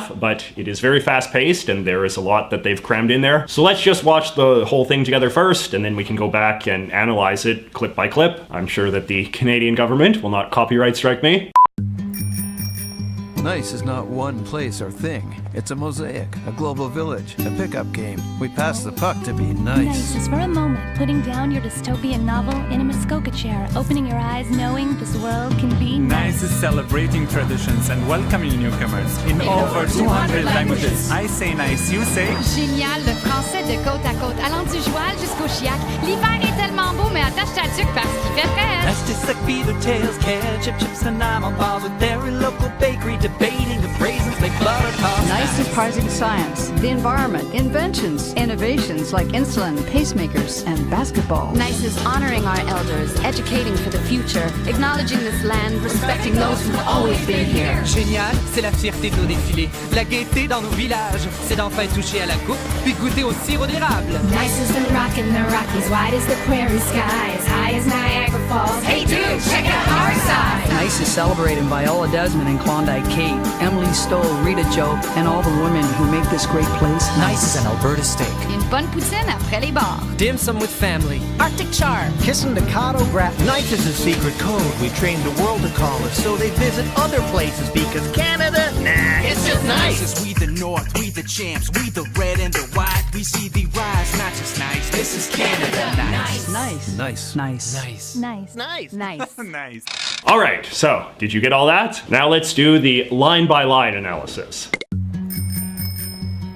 enough, but it is very fast-paced and there is a lot that they've crammed in there. So let's just watch the whole thing together first, and then we can go back and analyze it clip by clip. I'm sure that the Canadian government will not copyright strike me. Nice is not one place or thing. It's a mosaic, a global village, a pickup game. We pass the puck to be nice. Nice is for a moment putting down your dystopian novel in a Muskoka chair, opening your eyes knowing this world can be Nice is celebrating traditions and welcoming newcomers in over 200 languages. I say nice, you say? Génial, le français de côte à côte, allant du Joal jusqu'au Chiac. L'hiver est tellement beau, mais attache ta tuque parce qu'il fait frais. Nice just like beaver tails, ketchup, chips, and I'm on par with every local bakery, debating the raisins like butter toss. Nice is parsing science, the environment, inventions, innovations like insulin, pacemakers, and basketball. Nice is honoring our elders, educating for the future, acknowledging this land, respecting those who've always been here. Génial, c'est la fierté de nos défilés, la gaieté dans nos villages, c'est d'enfin toucher à la coupe, puis goûter au sirop d'érable. Nice is the rock in the Rockies, wide as the prairie sky, as high as Niagara Falls. Hey dude, check out our side. Nice is celebrating Viola Desmond and Klondike Kate, Emily Stoll, Rita Joe, and all the women who make this great place. Nice is an Alberta steak. Une bonne poutine après les bars. Dim sum with family. Arctic char. Kissing the Kato Graph. Nice is a secret code we trained the world to call us, so they visit other places because Canada, nah, it's just nice. Nice is we the North, we the champs, we the red and the white. We see the rise, not just nice. This is Canada. Nice. Nice. Nice. Nice. Nice. nice. Nice. Nice. Nice. All right, so did you get all that? Now let's do the line-by-line analysis.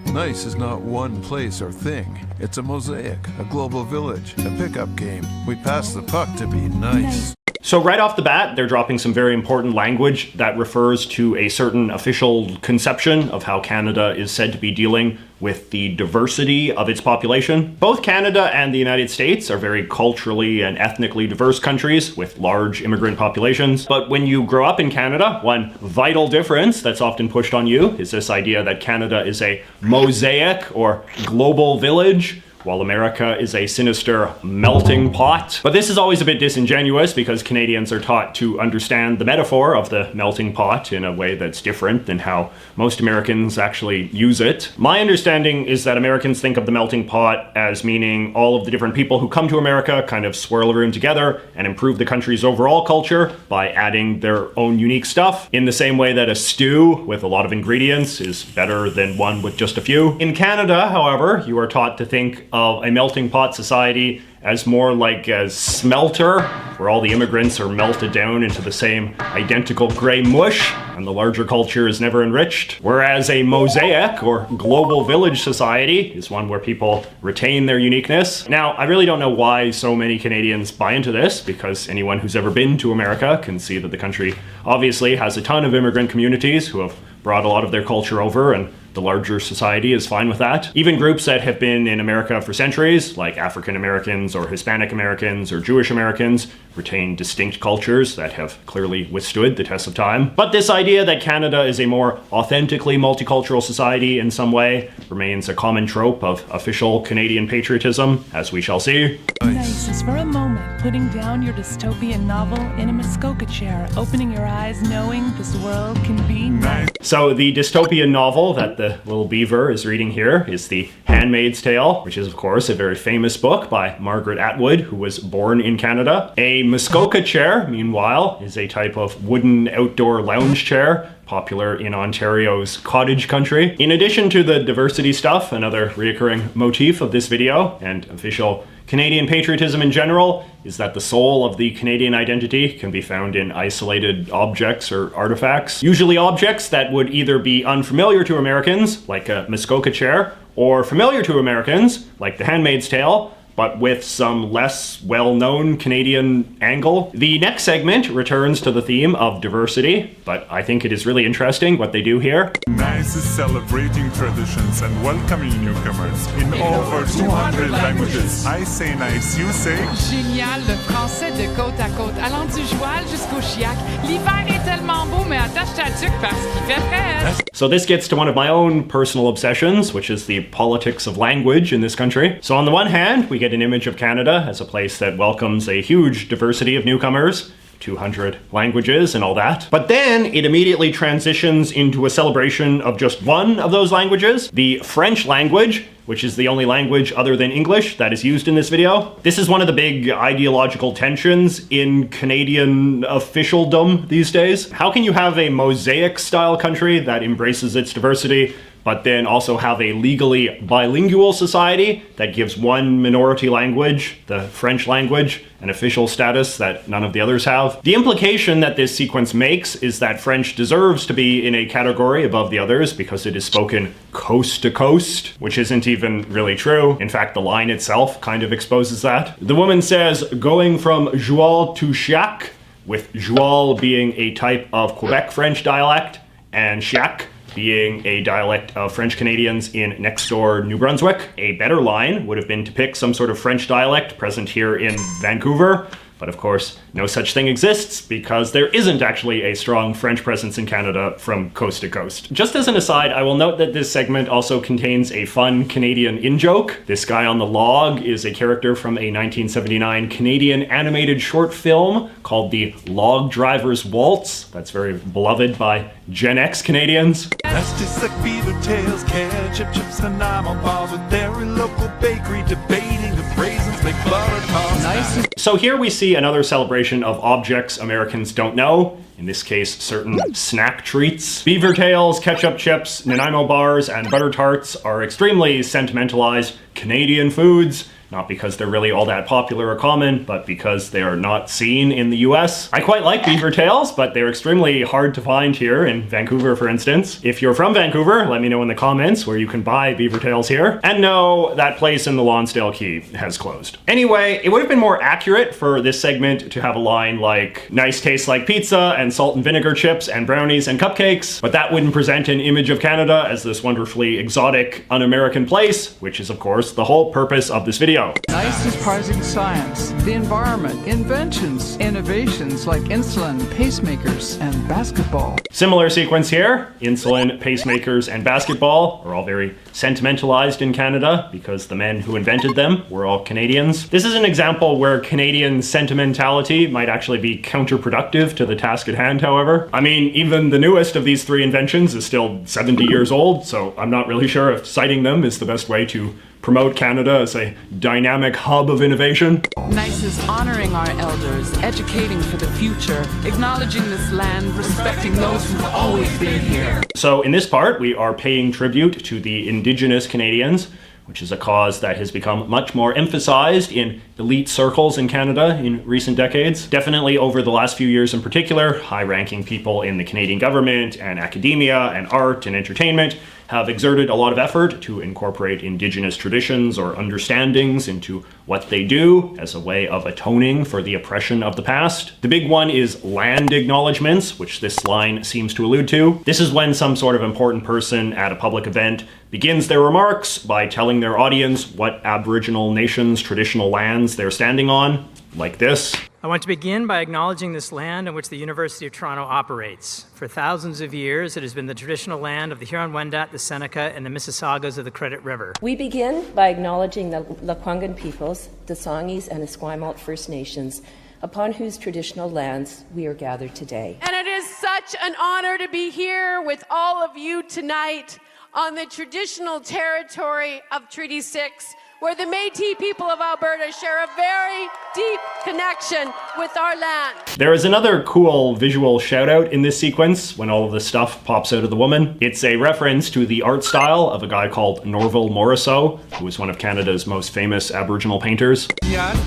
Nice is not one place or thing. It's a mosaic, a global village, a pickup game. We pass the puck to be nice. So right off the bat, they're dropping some very important language that refers to a certain official conception of how Canada is said to be dealing with the diversity of its population. Both Canada and the United States are very culturally and ethnically diverse countries with large immigrant populations. But when you grow up in Canada, one vital difference that's often pushed on you is this idea that Canada is a mosaic or global village, while America is a sinister melting pot. But this is always a bit disingenuous because Canadians are taught to understand the metaphor of the melting pot in a way that's different than how most Americans actually use it. My understanding is that Americans think of the melting pot as meaning all of the different people who come to America kind of swirl around together and improve the country's overall culture by adding their own unique stuff, in the same way that a stew with a lot of ingredients is better than one with just a few. In Canada, however, you are taught to think of a melting pot society as more like a smelter, where all the immigrants are melted down into the same identical gray mush, and the larger culture is never enriched. Whereas a mosaic, or global village society, is one where people retain their uniqueness. Now, I really don't know why so many Canadians buy into this, because anyone who's ever been to America can see that the country obviously has a ton of immigrant communities who have brought a lot of their culture over, and the larger society is fine with that. Even groups that have been in America for centuries, like African Americans or Hispanic Americans or Jewish Americans, retain distinct cultures that have clearly withstood the test of time. But this idea that Canada is a more authentically multicultural society in some way remains a common trope of official Canadian patriotism, as we shall see. Nice is for a moment putting down your dystopian novel in a Muskoka chair, opening your eyes knowing this world can be nice. So the dystopian novel that the little beaver is reading here is The Handmaid's Tale, which is of course a very famous book by Margaret Atwood, who was born in Canada. A Muskoka chair, meanwhile, is a type of wooden outdoor lounge chair popular in Ontario's cottage country. In addition to the diversity stuff, another recurring motif of this video and official Canadian patriotism in general is that the soul of the Canadian identity can be found in isolated objects or artifacts. Usually objects that would either be unfamiliar to Americans, like a Muskoka chair, or familiar to Americans, like The Handmaid's Tale, but with some less well-known Canadian angle. The next segment returns to the theme of diversity, but I think it is really interesting what they do here. Nice is celebrating traditions and welcoming newcomers in over 200 languages. I say nice, you say? Génial, le français de côte à côte, allant du Joal jusqu'au Chiac. L'hiver est tellement beau, mais attache ta tuque parce qu'il fait frais. So this gets to one of my own personal obsessions, which is the politics of language in this country. So on the one hand, we get an image of Canada as a place that welcomes a huge diversity of newcomers, 200 languages and all that. But then it immediately transitions into a celebration of just one of those languages, the French language, which is the only language other than English that is used in this video. This is one of the big ideological tensions in Canadian officialdom these days. How can you have a mosaic-style country that embraces its diversity, but then also have a legally bilingual society that gives one minority language, the French language, an official status that none of the others have? The implication that this sequence makes is that French deserves to be in a category above the others because it is spoken coast to coast, which isn't even really true. In fact, the line itself kind of exposes that. The woman says, going from joual to chiac, with joual being a type of Quebec French dialect and chiac being a dialect of French Canadians in next door New Brunswick. A better line would have been to pick some sort of French dialect present here in Vancouver, but of course no such thing exists because there isn't actually a strong French presence in Canada from coast to coast. Just as an aside, I will note that this segment also contains a fun Canadian in-joke. This guy on the log is a character from a 1979 Canadian animated short film called The Log Driver's Waltz. That's very beloved by Gen X Canadians. That's just like beaver tails, ketchup, chips, and almond bars with every local bakery debating the raisins make butter toss. Nice. So here we see another celebration of objects Americans don't know, in this case certain snack treats. Beaver tails, ketchup chips, Nanaimo bars, and butter tarts are extremely sentimentalized Canadian foods, not because they're really all that popular or common, but because they are not seen in the US. I quite like beaver tails, but they're extremely hard to find here in Vancouver, for instance. If you're from Vancouver, let me know in the comments where you can buy beaver tails here. And no, that place in the Lonsdale Quay has closed. Anyway, it would have been more accurate for this segment to have a line like, nice tastes like pizza and salt and vinegar chips and brownies and cupcakes, but that wouldn't present an image of Canada as this wonderfully exotic, un-American place, which is of course the whole purpose of this video. Nice is prizing science, the environment, inventions, innovations like insulin, pacemakers, and basketball. Similar sequence here. Insulin, pacemakers, and basketball are all very sentimentalized in Canada because the men who invented them were all Canadians. This is an example where Canadian sentimentality might actually be counterproductive to the task at hand, however. I mean, even the newest of these three inventions is still 70 years old, so I'm not really sure if citing them is the best way to promote Canada as a dynamic hub of innovation. Nice is honoring our elders, educating for the future, acknowledging this land, respecting those who've always been here. So in this part, we are paying tribute to the Indigenous Canadians, which is a cause that has become much more emphasized in elite circles in Canada in recent decades. Definitely over the last few years in particular, high-ranking people in the Canadian government and academia and art and entertainment have exerted a lot of effort to incorporate Indigenous traditions or understandings into what they do as a way of atoning for the oppression of the past. The big one is land acknowledgements, which this line seems to allude to. This is when some sort of important person at a public event begins their remarks by telling their audience what Aboriginal nations' traditional lands they're standing on, like this. I want to begin by acknowledging this land on which the University of Toronto operates. For thousands of years, it has been the traditional land of the Huron-Wendat, the Seneca, and the Mississaugas of the Credit River. We begin by acknowledging the Lekwungen peoples, the Songhees and Esquimalt First Nations, upon whose traditional lands we are gathered today. And it is such an honor to be here with all of you tonight on the traditional territory of Treaty 6, where the Métis people of Alberta share a very deep connection with our land. There is another cool visual shout out in this sequence when all of this stuff pops out of the woman. It's a reference to the art style of a guy called Norval Morrisseau, who was one of Canada's most famous Aboriginal painters.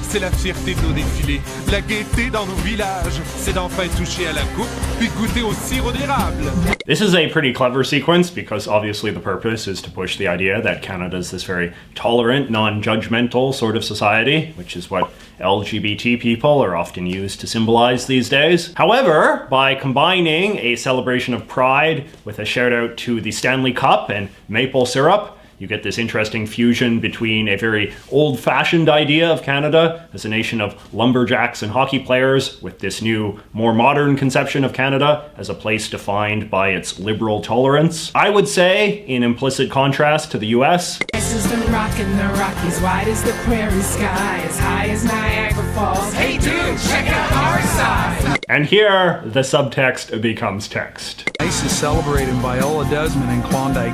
C'est la fierté de nos défilés, la gaieté dans nos villages, c'est d'enfin toucher à la coupe, puis goûter au sirop d'érable. This is a pretty clever sequence because obviously the purpose is to push the idea that Canada is this very tolerant, non-judgmental sort of society, which is what LGBT people are often used to symbolize these days. However, by combining a celebration of pride with a shout out to the Stanley Cup and maple syrup, You get this interesting fusion between a very old-fashioned idea of Canada as a nation of lumberjacks and hockey players with this new, more modern conception of Canada as a place defined by its liberal tolerance. I would say, in implicit contrast to the US, This is the rock in the Rockies, wide as the prairie sky, as high as Niagara Falls. Hey dude, check out our side! and here the subtext becomes text. Ice is celebrating Viola Desmond and Klondike